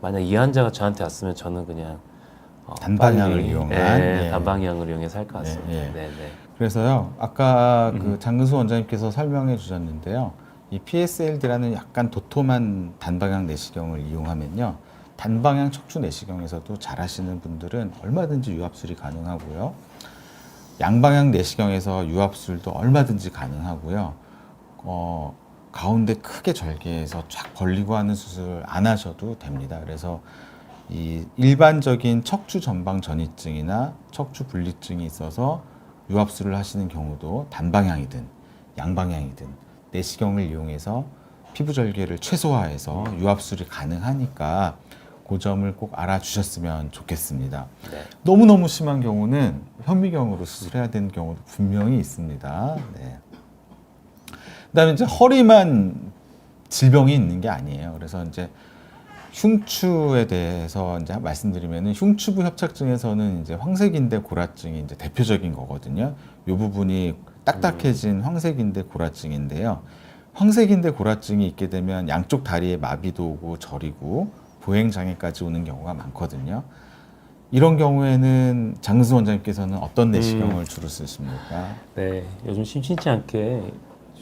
만약 이 환자가 저한테 왔으면 저는 그냥 단방향을 이용한 단방향을 이용해서 할 것 같습니다. 네. 그래서요, 아까 그 장근수 원장님께서 설명해 주셨는데요, 이 PSLD라는 약간 도톰한 단방향 내시경을 이용하면요, 단방향 척추 내시경에서도 잘하시는 분들은 얼마든지 유합술이 가능하고요, 양방향 내시경에서 유합술도 얼마든지 가능하고요, 가운데 크게 절개해서 쫙 벌리고 하는 수술 안 하셔도 됩니다. 그래서 이 일반적인 척추 전방 전이증이나 척추 분리증이 있어서 유합술을 하시는 경우도 단방향이든 양방향이든 내시경을 이용해서 피부 절개를 최소화해서 유합술이 가능하니까 그 점을 꼭 알아주셨으면 좋겠습니다. 네. 너무너무 심한 경우는 현미경으로 수술해야 되는 경우도 분명히 있습니다. 네. 그다음에 이제 허리만 질병이 있는 게 아니에요. 그래서 이제 흉추에 대해서 이제 말씀드리면은 흉추부 협착증에서는 이제 황색인대 골화증이 이제 대표적인 거거든요. 이 부분이 딱딱해진 황색인대 골화증인데요. 황색인대 골화증이 있게 되면 양쪽 다리에 마비도 오고 저리고 보행 장애까지 오는 경우가 많거든요. 이런 경우에는 장근수 원장님께서는 어떤 내시경을 주로 쓰십니까? 네, 요즘 심심치 않게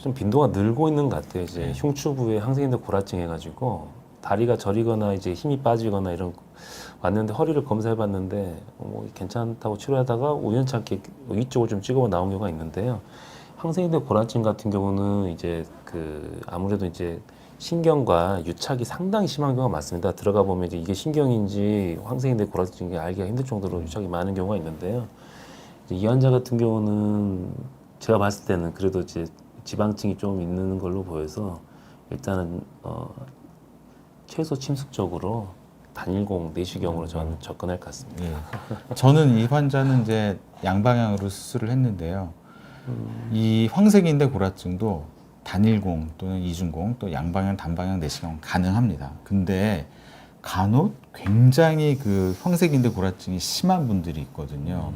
좀 빈도가 늘고 있는 것 같아요. 이제 네. 흉추부에 항생인대 골화증 해가지고 다리가 저리거나 이제 힘이 빠지거나 이런 왔는데 허리를 검사해봤는데 뭐 괜찮다고 치료하다가 우연찮게 위쪽을 좀 찍어 나온 경우가 있는데요. 항생인대 골화증 같은 경우는 이제 그 아무래도 이제 신경과 유착이 상당히 심한 경우가 많습니다. 들어가 보면 이제 이게 신경인지 항생인대 골화증인지 알기가 힘들 정도로 유착이 많은 경우가 있는데요. 이제 이 환자 같은 경우는 제가 봤을 때는 그래도 이제 지방층이 좀 있는 걸로 보여서 일단은 최소 침습적으로 단일공 내시경으로 저는 접근할 것 같습니다. 예. 저는 이 환자는 이제 양방향으로 수술을 했는데요. 이 황색인대 골화증도 단일공 또는 이중공 또 양방향, 단방향 내시경 가능합니다. 근데 간혹 굉장히 그 황색인대 골화증이 심한 분들이 있거든요.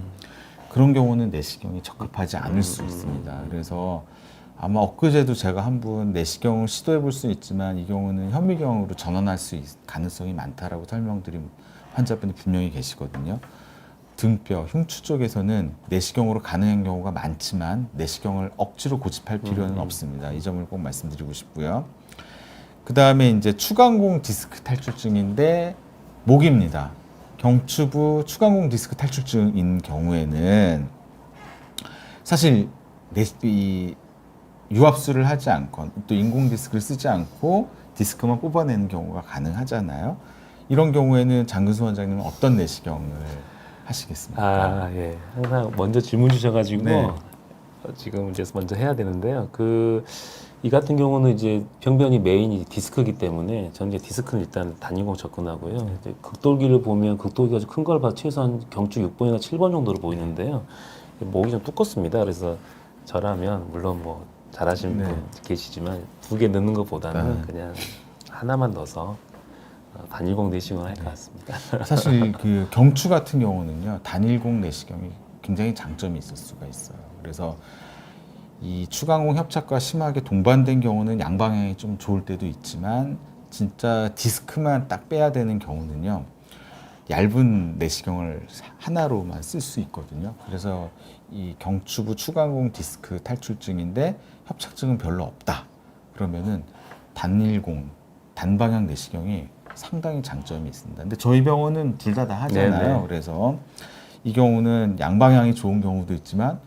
그런 경우는 내시경이 적합하지 않을 수 있습니다. 그래서 아마 엊그제도 제가 한 분 내시경을 시도해 볼 수 있지만 이 경우는 현미경으로 전환할 수 가능성이 많다라고 설명드린 환자분이 분명히 계시거든요. 등뼈, 흉추 쪽에서는 내시경으로 가능한 경우가 많지만 내시경을 억지로 고집할 필요는 없습니다. 이 점을 꼭 말씀드리고 싶고요. 그 다음에 이제 추간공 디스크 탈출증인데 목입니다. 경추부 추간공 디스크 탈출증인 경우에는 사실 이 유압수를 하지 않건 또 인공 디스크를 쓰지 않고 디스크만 뽑아내는 경우가 가능하잖아요. 이런 경우에는 장근수 원장님은 어떤 내시경을 하시겠습니까? 아, 예. 항상 먼저 질문 주셔가지고 네. 지금 이제 먼저 해야 되는데요. 이 같은 경우는 이제 병변이 메인이 디스크이기 때문에 저는 이제 디스크는 일단 단일공 접근하고요. 이제 극돌기를 보면 극돌기가 좀 큰 걸 봐 최소한 경추 6번이나 7번 정도로 보이는데요. 목이 좀 두껍습니다. 그래서 저라면 물론 뭐 잘하시는 분 계시지만 2개 넣는 것보다는 그냥 하나만 넣어서 단일공 내시경을 할 것 같습니다. 사실 그 경추 같은 경우는요 단일공 내시경이 굉장히 장점이 있을 수가 있어요. 그래서 이 추간공 협착과 심하게 동반된 경우는 양방향이 좀 좋을 때도 있지만 진짜 디스크만 딱 빼야 되는 경우는요 얇은 내시경을 하나로만 쓸 수 있거든요. 그래서 이 경추부 추간공 디스크 탈출증인데 협착증은 별로 없다. 그러면은 단일공 단방향 내시경이 상당히 장점이 있습니다. 근데 저희 병원은 둘 다 하잖아요. 네네. 그래서 이 경우는 양방향이 좋은 경우도 있지만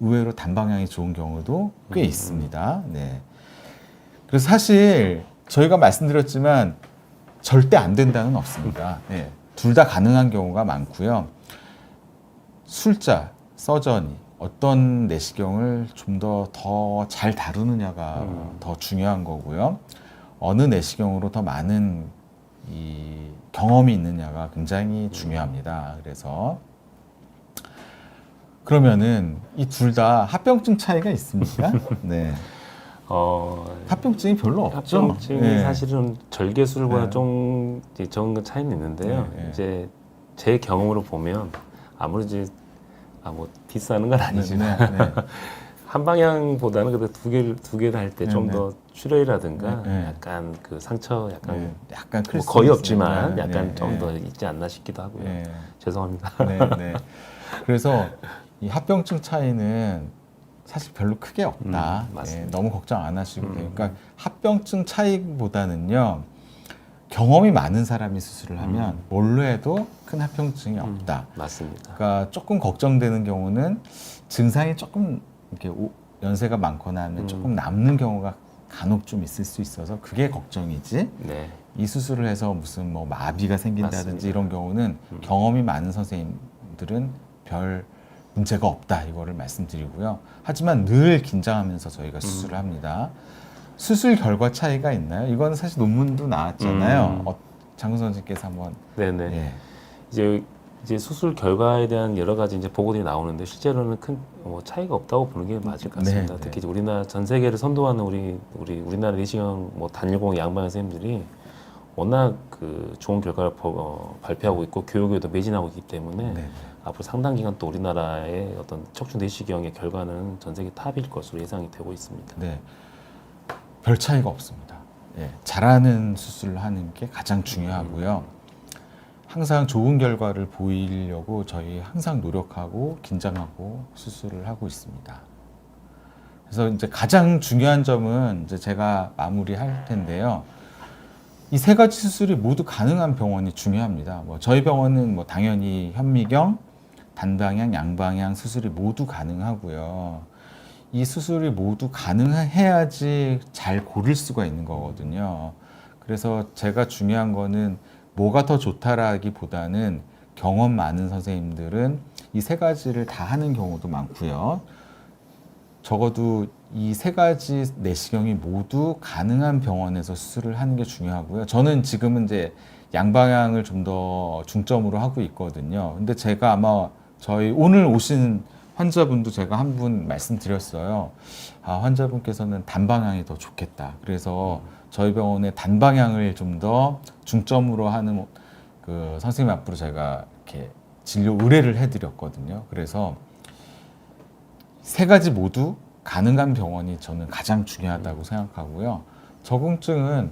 의외로 단방향이 좋은 경우도 꽤 있습니다. 네. 그래서 사실 저희가 말씀드렸지만 절대 안 된다는 없습니다. 네. 둘 다 가능한 경우가 많고요. 술자, 서전이 어떤 내시경을 좀 더 잘 다루느냐가 더 중요한 거고요. 어느 내시경으로 더 많은 이 경험이 있느냐가 굉장히 중요합니다. 그래서 그러면은 이 둘 다 합병증 차이가 있습니까? 네. 합병증이 별로 없죠. 합병증이 네. 사실은 절개술보다 네. 좀 이제 적은 차이는 있는데요. 네, 네. 이제 제 경험으로 보면 아무리 이제 뭐 디스하는 건 아니지만 네, 네. 한 방향보다는 그래도 두 개를 할 때 좀 네, 더 출혈이라든가 네, 네. 약간 그 상처 약간 네. 약간 클 뭐 수 거의 있습니다. 없지만 약간 네, 좀 네. 더 있지 않나 싶기도 하고요. 네. 죄송합니다. 네, 네. 그래서 이 합병증 차이는 사실 별로 크게 없다. 맞습니다. 네, 너무 걱정 안 하시고 돼요. 그러니까 합병증 차이보다는요 경험이 많은 사람이 수술을 하면 뭘로 해도 큰 합병증이 없다. 맞습니다. 그러니까 조금 걱정되는 경우는 증상이 조금 이렇게 연세가 많거나 하면 조금 남는 경우가 간혹 좀 있을 수 있어서 그게 걱정이지. 네. 이 수술을 해서 무슨 뭐 마비가 생긴다든지 맞습니다. 이런 경우는 경험이 많은 선생님들은 별 문제가 없다 이거를 말씀드리고요. 하지만 늘 긴장하면서 저희가 수술을 합니다. 수술 결과 차이가 있나요? 이건 사실 논문도 나왔잖아요. 장근 선생님께서 한번 네네. 예. 이제 수술 결과에 대한 여러 가지 이제 보고들이 나오는데 실제로는 큰 차이가 없다고 보는 게 맞을 것 같습니다. 네, 특히 이제 우리나라 전 세계를 선도하는 우리나라 내시경 단일공 양방향 선생님들이 워낙 그 좋은 결과를 발표하고 있고 교육에도 매진하고 있기 때문에 네. 앞으로 상당 기간 또 우리나라의 어떤 척추 내시경의 결과는 전 세계 탑일 것으로 예상이 되고 있습니다. 네. 별 차이가 없습니다. 예. 잘하는 수술을 하는 게 가장 중요하고요. 항상 좋은 결과를 보이려고 저희 항상 노력하고 긴장하고 수술을 하고 있습니다. 그래서 이제 가장 중요한 점은 이제 제가 마무리할 텐데요. 이 세 가지 수술이 모두 가능한 병원이 중요합니다. 뭐 저희 병원은 뭐 당연히 현미경, 단방향, 양방향 수술이 모두 가능하고요. 이 수술이 모두 가능해야지 잘 고를 수가 있는 거거든요. 그래서 제가 중요한 거는 뭐가 더 좋다라기보다는 경험 많은 선생님들은 이 세 가지를 다 하는 경우도 많고요. 적어도 이 세 가지 내시경이 모두 가능한 병원에서 수술을 하는 게 중요하고요. 저는 지금은 이제 양방향을 좀 더 중점으로 하고 있거든요. 근데 제가 아마 저희 오늘 오신 환자분도 제가 한 분 말씀드렸어요. 아, 환자분께서는 단방향이 더 좋겠다. 그래서 저희 병원에 단방향을 좀 더 중점으로 하는 그 선생님 앞으로 제가 이렇게 진료 의뢰를 해드렸거든요. 그래서 세 가지 모두 가능한 병원이 저는 가장 중요하다고 생각하고요. 적응증은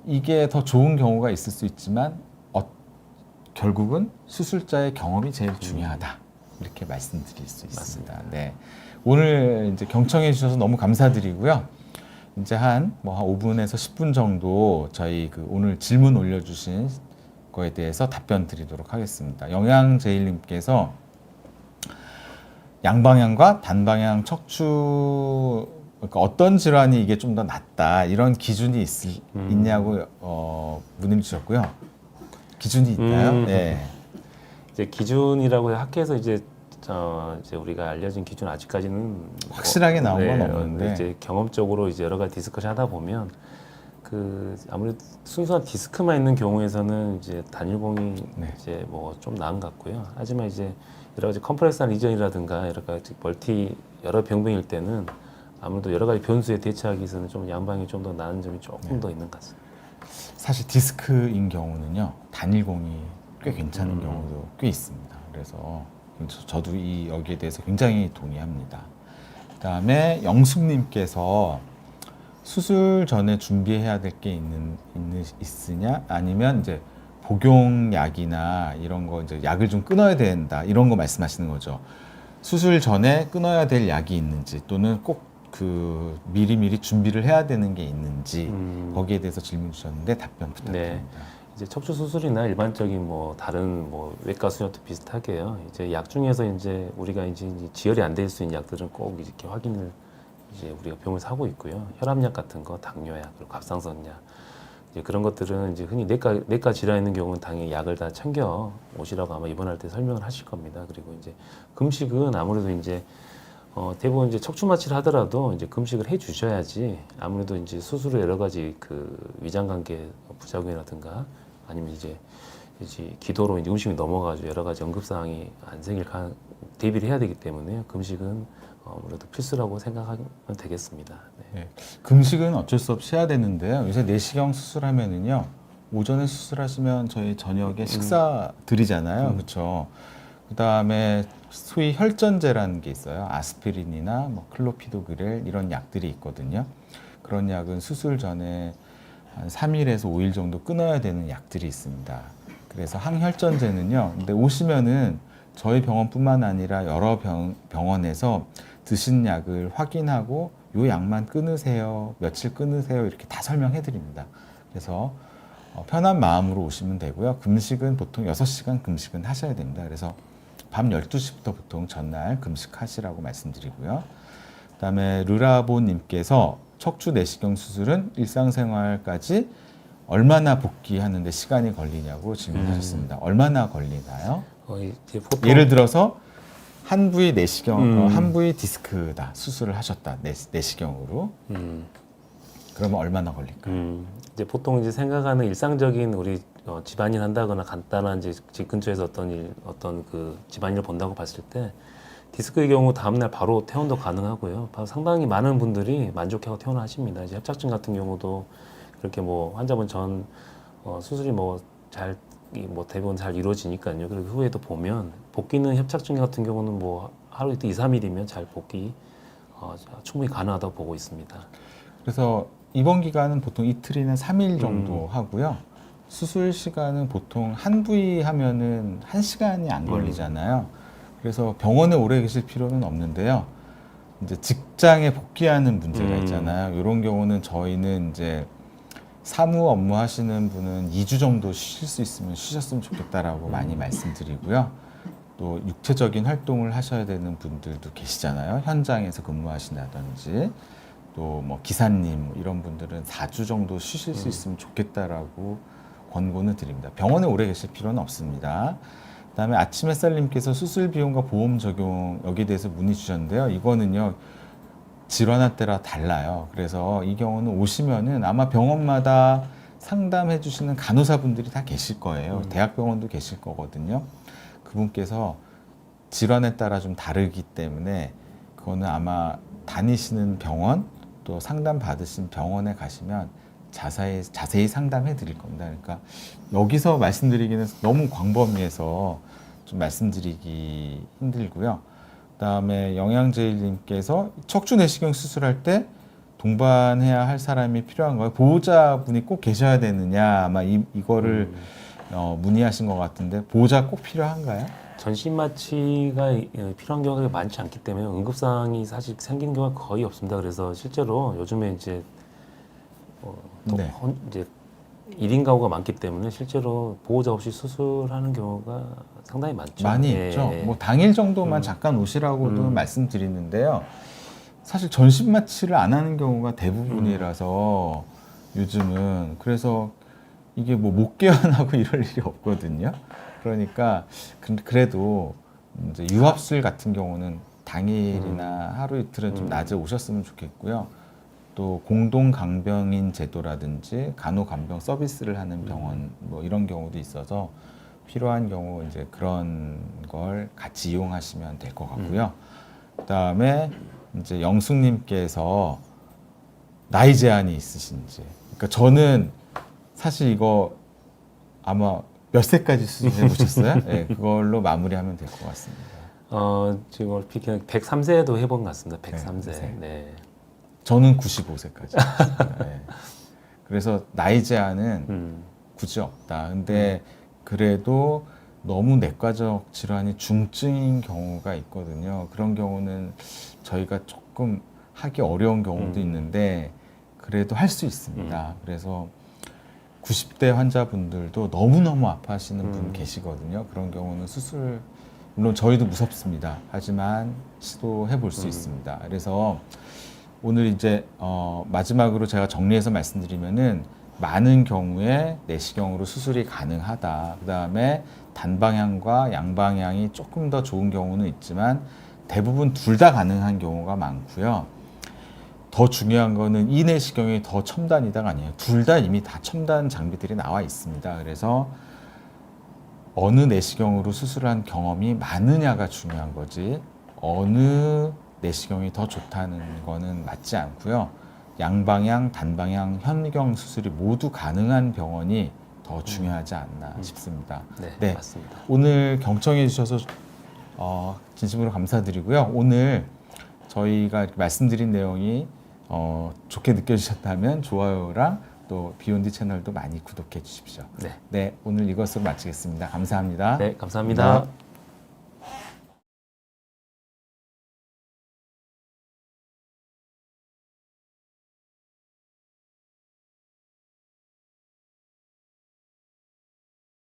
이게 더 좋은 경우가 있을 수 있지만 결국은 수술자의 경험이 제일 중요하다. 이렇게 말씀드릴 수 있습니다. 맞습니다. 네. 오늘 이제 경청해 주셔서 너무 감사드리고요. 이제 한 5분에서 10분 정도 저희 그 오늘 질문 올려주신 거에 대해서 답변 드리도록 하겠습니다. 영양제일님께서 양방향과 단방향 척추 그러니까 어떤 질환이 이게 좀 더 낫다 이런 기준이 있냐고 문의 주셨고요. 기준이 있나요? 네. 이제 기준이라고 학회에서 이제 우리가 알려진 기준 아직까지는 확실하게 나온 건 없는데 이제 경험적으로 이제 여러 가지 디스커션 하다 보면 그 아무래도 순수한 디스크만 있는 경우에서는 이제 단일공이 네. 이제 뭐 좀 나은 것 같고요. 하지만 이제 여러 가지 컴프레스한 리전이라든가 여러 가지 여러 병변일 때는 아무래도 여러 가지 변수에 대처하기 위해서는 좀 양방이 좀 더 나은 점이 조금 더 있는 것 같습니다. 사실 디스크인 경우는요 단일공이 꽤 괜찮은 경우도 꽤 있습니다. 그래서 저도 여기에 대해서 굉장히 동의합니다. 그다음에 영숙님께서 수술 전에 준비해야 될 게 있으냐 아니면 이제 복용약이나 이런 거 이제 약을 좀 끊어야 된다 이런 거 말씀하시는 거죠. 수술 전에 끊어야 될 약이 있는지 또는 꼭 그 미리미리 준비를 해야 되는 게 있는지 거기에 대해서 질문 주셨는데 답변 부탁드립니다. 네. 이제 척추 수술이나 일반적인 뭐 다른 뭐 외과 수술도 비슷하게요. 이제 약 중에서 이제 우리가 이제 지혈이 안 될 수 있는 약들은 꼭 이렇게 확인을 이제 우리가 병원에서 하고 있고요. 혈압약 같은 거, 당뇨약, 그리고 갑상선약 이제 그런 것들은 이제 흔히 내과 질환 있는 경우는 당연히 약을 다 챙겨 오시라고 아마 입원할 때 설명을 하실 겁니다. 그리고 이제 금식은 아무래도 이제 대부분 이제 척추 마취를 하더라도 이제 금식을 해 주셔야지 아무래도 이제 수술의 여러 가지 그 위장관계 부작용이라든가 아니면 이제 기도로 이제 음식이 넘어가지고 여러 가지 응급 사항이 안 생길 대비를 해야 되기 때문에 금식은 아무래도 필수라고 생각하면 되겠습니다. 네. 네. 금식은 어쩔 수 없이 해야 되는데요. 요새 내시경 수술하면은요 오전에 수술하시면 저희 저녁에 식사 드리잖아요, 그렇죠? 그다음에 소위 혈전제라는 게 있어요. 아스피린이나 뭐 클로피도그렐 이런 약들이 있거든요. 그런 약은 수술 전에 한 3일에서 5일 정도 끊어야 되는 약들이 있습니다. 그래서 항혈전제는요. 근데 오시면은 저희 병원뿐만 아니라 여러 병원에서 드신 약을 확인하고 요 약만 끊으세요. 며칠 끊으세요. 이렇게 다 설명해 드립니다. 그래서 편한 마음으로 오시면 되고요. 금식은 보통 6시간 금식은 하셔야 됩니다. 그래서 밤 12시부터 보통 전날 금식하시라고 말씀드리고요. 그다음에 르라보님께서 척추 내시경 수술은 일상생활까지 얼마나 복귀하는데 시간이 걸리냐고 질문하셨습니다. 얼마나 걸리나요? 이제 보통 예를 들어서 한 부위 내시경, 한 부위 디스크다 수술을 하셨다 내시경으로. 그러면 얼마나 걸릴까요? 이제 보통 이제 생각하는 일상적인 우리 집안일 한다거나 간단한 이제 집 근처에서 어떤 그 집안일을 본다고 봤을 때 디스크의 경우 다음날 바로 퇴원도 가능하고요. 상당히 많은 분들이 만족하고 퇴원하십니다. 이제 협착증 같은 경우도 그렇게 뭐 환자분 수술이 대부분 잘 이루어지니까요. 그리고 후에도 보면 복귀는 협착증 같은 경우는 뭐 하루 이틀 2, 3일이면 잘 복귀 충분히 가능하다고 보고 있습니다. 그래서 입원 기간은 보통 이틀이나 3일 정도 하고요. 수술 시간은 보통 한 부위 하면은 1시간이 안 걸리잖아요. 그래서 병원에 오래 계실 필요는 없는데요. 이제 직장에 복귀하는 문제가 음. 있잖아요. 이런 경우는 저희는 이제 사무 업무 하시는 분은 2주 정도 쉬실 수 있으면 쉬셨으면 좋겠다라고 많이 말씀드리고요. 또 육체적인 활동을 하셔야 되는 분들도 계시잖아요. 현장에서 근무하신다든지 또 뭐 기사님 뭐 이런 분들은 4주 정도 쉬실 수 있으면 좋겠다라고 권고는 드립니다. 병원에 오래 계실 필요는 없습니다. 그다음에 아침 햇살님께서 수술 비용과 보험 적용 여기에 대해서 문의 주셨는데요. 이거는요 질환에 따라 달라요. 그래서 이 경우는 오시면은 아마 병원마다 상담해 주시는 간호사분들이 다 계실 거예요. 대학병원도 계실 거거든요. 그분께서 질환에 따라 좀 다르기 때문에 그거는 아마 다니시는 병원 또 상담 받으신 병원에 가시면 자세히 상담해 드릴 겁니다. 그러니까 여기서 말씀드리기는 너무 광범위해서 좀 말씀드리기 힘들고요. 그다음에 영양제일님께서 척추 내시경 수술할 때 동반해야 할 사람이 필요한가요? 보호자분이 꼭 계셔야 되느냐 아마 이거를 문의하신 것 같은데 보호자 꼭 필요한가요? 전신 마취가 필요한 경우가 많지 않기 때문에 응급상황이 사실 생기는 경우가 거의 없습니다. 그래서 실제로 요즘에 이제 네. 이제 1인 가구가 많기 때문에 실제로 보호자 없이 수술하는 경우가 상당히 많죠. 많이 예, 있죠. 예. 뭐 당일 정도만 잠깐 오시라고도 말씀드리는데요. 사실 전신 마취를 안 하는 경우가 대부분이라서 요즘은 그래서 이게 뭐 목개환하고 이럴 일이 없거든요. 그러니까 그래도 이제 유압술 같은 경우는 당일이나 하루 이틀은 좀 낮에 오셨으면 좋겠고요. 또 공동 간병인 제도라든지 간호 간병 서비스를 하는 병원 뭐 이런 경우도 있어서 필요한 경우 이제 그런 걸 같이 이용하시면 될 것 같고요. 그다음에 이제 영숙님께서 나이 제한이 있으신지. 그러니까 저는 사실 이거 아마 몇 세까지 수술해 보셨어요? 네, 그걸로 마무리하면 될 것 같습니다. 지금 얼핏 그냥 103세도 해본 것 같습니다. 103세. 네. 네. 저는 95세까지. 네. 그래서 나이 제한은 굳이 없다. 근데 그래도 너무 내과적 질환이 중증인 경우가 있거든요. 그런 경우는 저희가 조금 하기 어려운 경우도 있는데 그래도 할 수 있습니다. 그래서 90대 환자분들도 너무너무 아파하시는 분 계시거든요. 그런 경우는 수술, 물론 저희도 무섭습니다. 하지만 시도해 볼 수 있습니다. 그래서 오늘 이제 마지막으로 제가 정리해서 말씀드리면은 많은 경우에 내시경으로 수술이 가능하다. 그 다음에 단방향과 양방향이 조금 더 좋은 경우는 있지만 대부분 둘 다 가능한 경우가 많고요. 더 중요한 거는 이 내시경이 더 첨단이다가 아니에요. 둘 다 이미 다 첨단 장비들이 나와 있습니다. 그래서 어느 내시경으로 수술한 경험이 많으냐가 중요한 거지 어느 내시경이 더 좋다는 거는 맞지 않고요. 양방향, 단방향, 현미경 수술이 모두 가능한 병원이 더 중요하지 않나 싶습니다. 네, 네, 맞습니다. 오늘 경청해 주셔서 진심으로 감사드리고요. 오늘 저희가 이렇게 말씀드린 내용이 좋게 느껴지셨다면 좋아요랑 또 비욘디 채널도 많이 구독해 주십시오. 네. 네, 오늘 이것으로 마치겠습니다. 감사합니다. 네, 감사합니다.